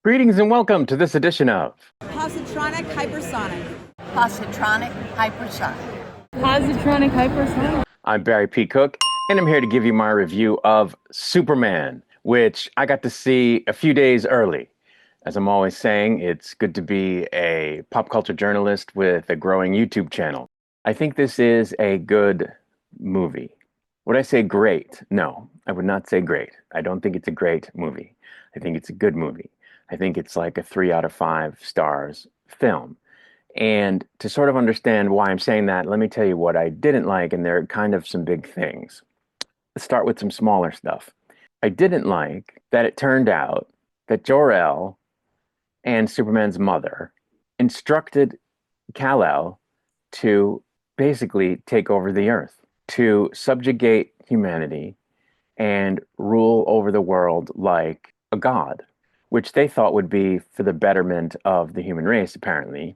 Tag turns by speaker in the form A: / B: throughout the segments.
A: Greetings and welcome to this edition of
B: Positronic hypersonic.
C: Positronic hypersonic.
D: Positronic hypersonic.
A: I'm Barry P. Cook, and I'm here to give you my review of Superman, which I got to see a few days early. As I'm always saying, it's good to be a pop culture journalist with a growing YouTube channel. I think this is a good movie. Would I say great? No, I would not say great. I don't think it's a great movie. I think it's a good movie. I think it's like a 3 out of 5 stars film. And to sort of understand why I'm saying that, let me tell you what I didn't like, and there are kind of some big things. Let's start with some smaller stuff. I didn't like that it turned out that Jor-El and Superman's mother instructed Kal-El to basically take over the Earth, to subjugate humanity and rule over the world like a god, which they thought would be for the betterment of the human race, apparently.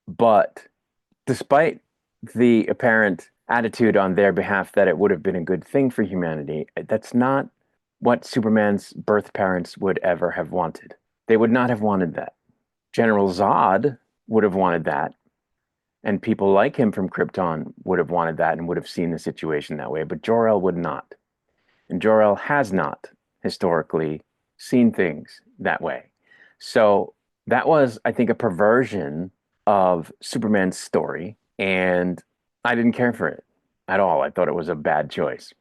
A: But despite the apparent attitude on their behalf that it would have been a good thing for humanity, that's not what Superman's birth parents would ever have wanted. They would not have wanted that. General Zod would have wanted that, and people like him from Krypton would have wanted that and would have seen the situation that way, but Jor-El would not. And Jor-El has not historically seen things that way. So that was, I think, a perversion of Superman's story, and I didn't care for it at all. I thought it was a bad choice.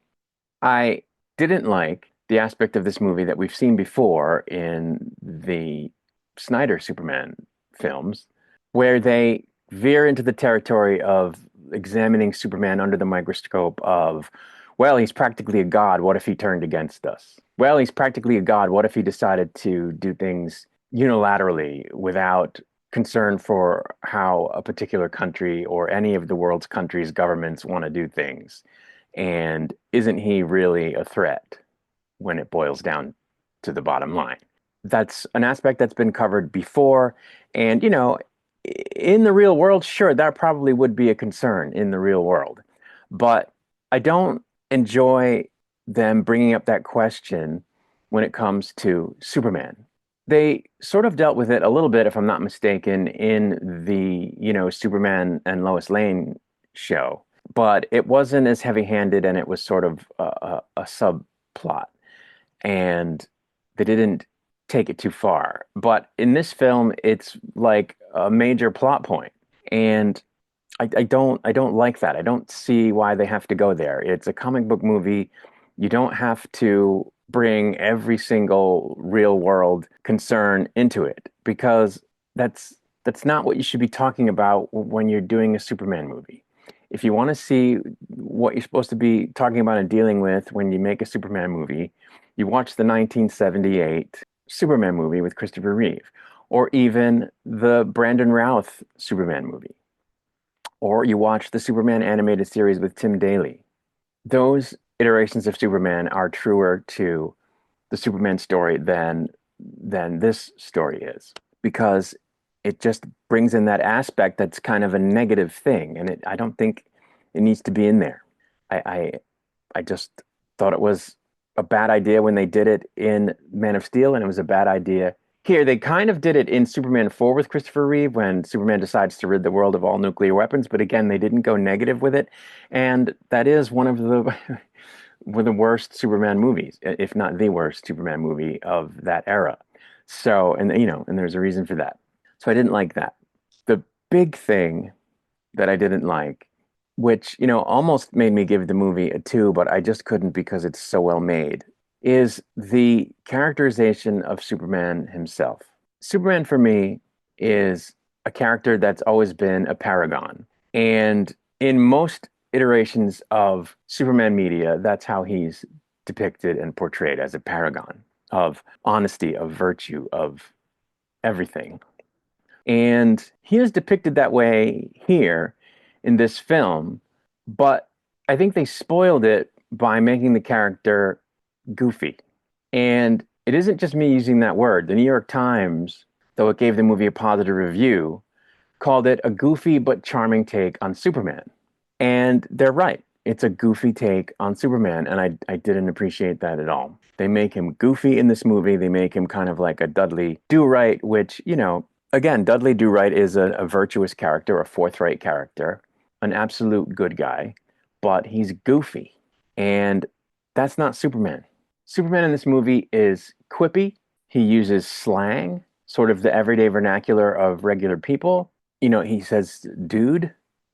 A: I didn't like the aspect of this movie that we've seen before in the Snyder Superman films, where they veer into the territory of examining Superman under the microscope of, well, he's practically a god. What if he turned against us? Well, he's practically a god. What if he decided to do things unilaterally without concern for how a particular country or any of the world's countries' governments want to do things? And isn't he really a threat when it boils down to the bottom line? That's an aspect that's been covered before. And, in the real world, sure, that probably would be a concern in the real world. But I don't enjoy them bringing up that question when it comes to Superman. They sort of dealt with it a little bit, if I'm not mistaken, in the, Superman and Lois Lane show, but it wasn't as heavy-handed, and it was sort of a subplot, and they didn't take it too far. But in this film, it's like a major plot point, and I don't like that. I don't see why they have to go there. It's a comic book movie. You don't have to bring every single real world concern into it, because that's not what you should be talking about when you're doing a Superman movie. If you want to see what you're supposed to be talking about and dealing with when you make a Superman movie, you watch the 1978 Superman movie with Christopher Reeve, or even the Brandon Routh Superman movie, or you watch the Superman animated series with Tim Daly. Those iterations of Superman are truer to the Superman story than this story is, because it just brings in that aspect that's kind of a negative thing, and I don't think it needs to be in there. I just thought it was a bad idea when they did it in Man of Steel, and it was a bad idea here. They kind of did it in Superman 4 with Christopher Reeve when Superman decides to rid the world of all nuclear weapons, but again, they didn't go negative with it, and that is one of the the worst Superman movies, if not the worst Superman movie of that era. So, and there's a reason for that. So I didn't like that. The big thing that I didn't like, which, almost made me give the movie a 2, but I just couldn't because it's so well made, is the characterization of Superman himself. Superman, for me, is a character that's always been a paragon. And in most iterations of Superman media, that's how he's depicted and portrayed, as a paragon of honesty, of virtue, of everything. And he is depicted that way here in this film, but I think they spoiled it by making the character goofy. And it isn't just me using that word. The New York Times, though it gave the movie a positive review, called it a goofy but charming take on Superman. And they're right. it's a goofy take on Superman, and I didn't appreciate that at all. They make him goofy in this movie. They make him kind of like a Dudley Do-Right, which, again, Dudley Do-Right is a virtuous character, a forthright character, an absolute good guy, but he's goofy. And that's not Superman. Superman in this movie is quippy. He uses slang, sort of the everyday vernacular of regular people. He says, dude.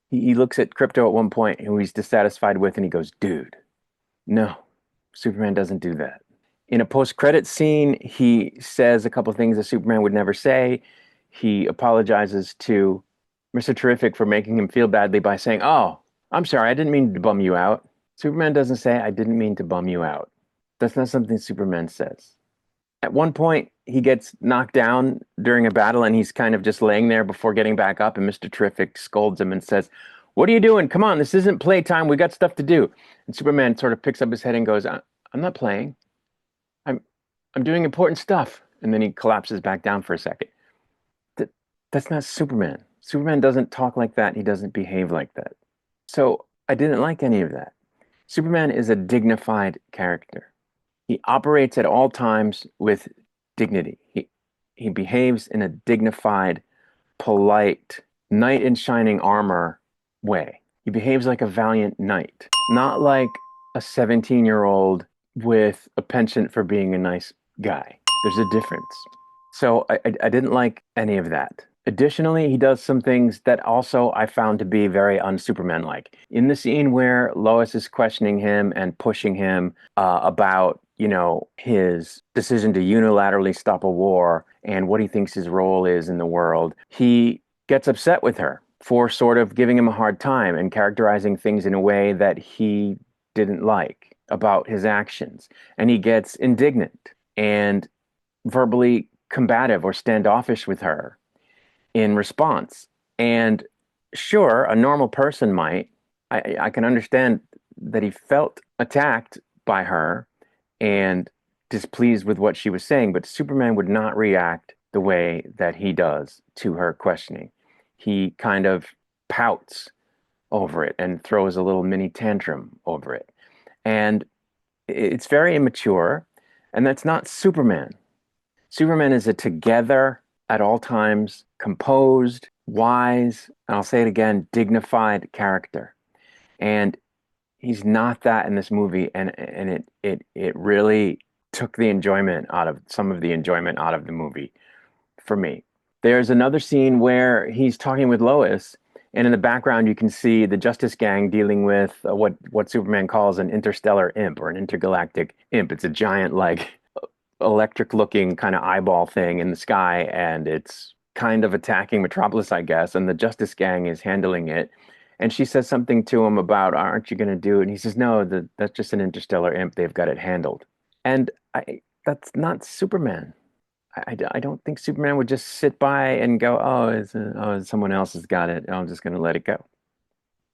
A: He looks at Crypto at one point who he's dissatisfied with, and he goes, dude. No, Superman doesn't do that. In a post-credit scene, he says a couple things that Superman would never say. He apologizes to Mr. Terrific for making him feel badly by saying, "Oh, I'm sorry, I didn't mean to bum you out." Superman doesn't say, "I didn't mean to bum you out." That's not something Superman says. At one point, he gets knocked down during a battle and he's kind of just laying there before getting back up. And Mr. Terrific scolds him and says, "What are you doing? Come on, this isn't playtime. We got stuff to do." And Superman sort of picks up his head and goes, "I'm not playing. I'm, I'm doing important stuff." And then he collapses back down for a second. That, that's not Superman. Superman doesn't talk like that. He doesn't behave like that. So I didn't like any of that. Superman is a dignified character. He operates at all times with dignity. He behaves in a dignified, polite, knight in shining armor way. He behaves like a valiant knight, not like a 17-year-old with a penchant for being a nice guy. There's a difference. So I didn't like any of that. Additionally, he does some things that also I found to be very un-Superman-like. In the scene where Lois is questioning him and pushing him about, his decision to unilaterally stop a war and what he thinks his role is in the world, he gets upset with her for sort of giving him a hard time and characterizing things in a way that he didn't like about his actions. And he gets indignant and verbally combative or standoffish with her in response. And sure, a normal person might. I can understand that he felt attacked by her and displeased with what she was saying, but Superman would not react the way that he does to her questioning. He kind of pouts over it and throws a little mini tantrum over it. And it's very immature, and that's not Superman. Superman is a together, at all times, composed, wise, and I'll say it again, dignified character. And he's not that in this movie, and it really took the enjoyment out of some of the enjoyment out of the movie for me. There's another scene where he's talking with Lois, and in the background you can see the Justice Gang dealing with what Superman calls an interstellar imp or an intergalactic imp. It's a giant like electric looking kind of eyeball thing in the sky, and it's kind of attacking Metropolis, I guess, and the Justice Gang is handling it. And she says something to him about, "Aren't you going to do it?" And he says, "No, that's just an interstellar imp. They've got it handled." And that's not Superman. I don't think Superman would just sit by and go, someone else has got it. I'm just going to let it go.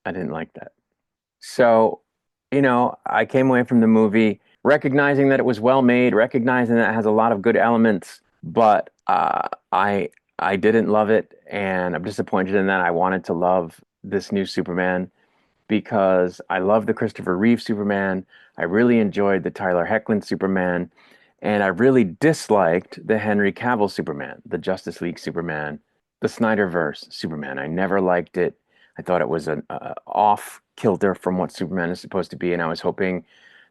A: I didn't like that. So, I came away from the movie recognizing that it was well made, recognizing that it has a lot of good elements, but I didn't love it, and I'm disappointed in that. I wanted to love this new Superman because I love the Christopher Reeve Superman. I really enjoyed the Tyler Hoechlin Superman, and I really disliked the Henry Cavill Superman, the Justice League Superman, the Snyderverse Superman. I never liked it. I thought it was an off kilter from what Superman is supposed to be, and I was hoping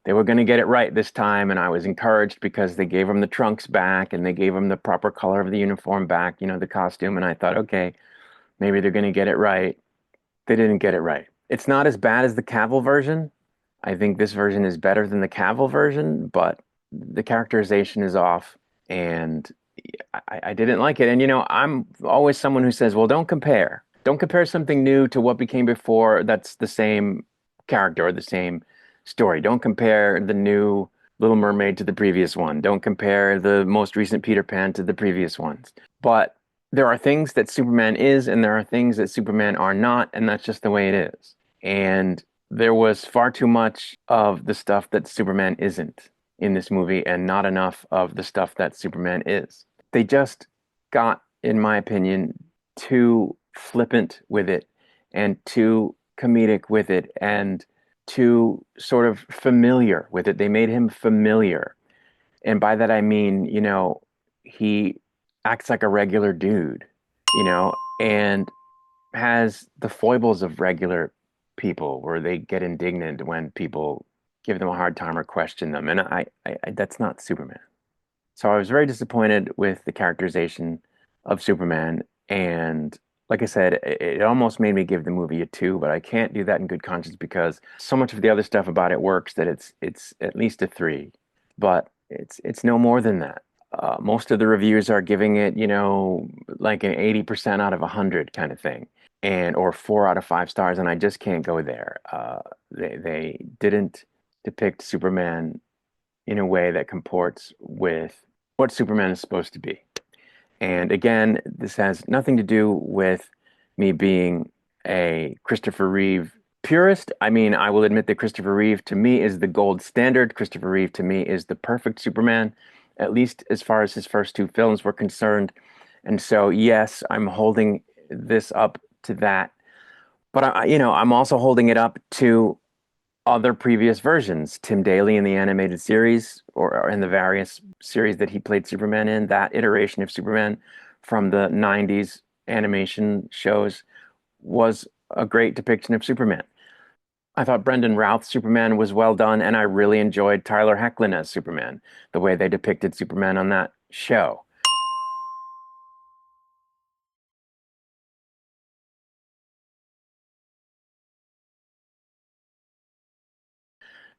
A: they were going to get it right this time, and I was encouraged because they gave him the trunks back and they gave him the proper color of the uniform back, the costume, and I thought, okay, maybe they're going to get it right. They didn't get it right. It's not as bad as the Cavill version. I think this version is better than the Cavill version, but the characterization is off, and I didn't like it. And I'm always someone who says, well, don't compare. Don't compare something new to what became before that's the same character or the same story. Don't compare the new Little Mermaid to the previous one. Don't compare the most recent Peter Pan to the previous ones. But there are things that Superman is, and there are things that Superman are not, and that's just the way it is. And there was far too much of the stuff that Superman isn't in this movie, and not enough of the stuff that Superman is. They just got, in my opinion, too flippant with it and too comedic with it. And too sort of familiar with it. They made him familiar. And by that I mean, he acts like a regular dude, and has the foibles of regular people where they get indignant when people give them a hard time or question them. And that's not Superman. So I was very disappointed with the characterization of Superman. And like I said, it almost made me give the movie a two, but I can't do that in good conscience because so much of the other stuff about it works that it's at least a three. But it's no more than that. Most of the reviews are giving it, like an 80% out of 100 kind of thing, and or 4 out of 5 stars, and I just can't go there. They didn't depict Superman in a way that comports with what Superman is supposed to be. And again, this has nothing to do with me being a Christopher Reeve purist. I mean, I will admit that Christopher Reeve to me is the gold standard. Christopher Reeve to me is the perfect Superman, at least as far as his first two films were concerned. And so, yes, I'm holding this up to that. But I'm also holding it up to other previous versions. Tim Daly in the animated series or in the various series that he played Superman in, that iteration of Superman from the 90s animation shows was a great depiction of Superman. I thought Brendan Routh's Superman was well done, and I really enjoyed Tyler Hoechlin as Superman, the way they depicted Superman on that show.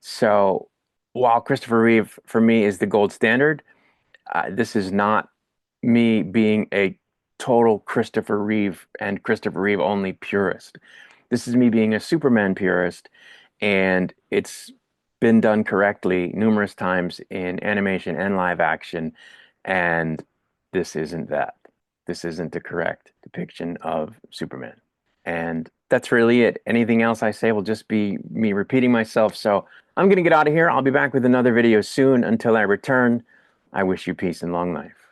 A: So while Christopher Reeve for me is the gold standard, this is not me being a total Christopher Reeve and Christopher Reeve only purist. This is me being a Superman purist, and it's been done correctly numerous times in animation and live action, and this isn't that. This isn't the correct depiction of Superman. And that's really it. Anything else I say will just be me repeating myself. So I'm going to get out of here. I'll be back with another video soon. Until I return, I wish you peace and long life.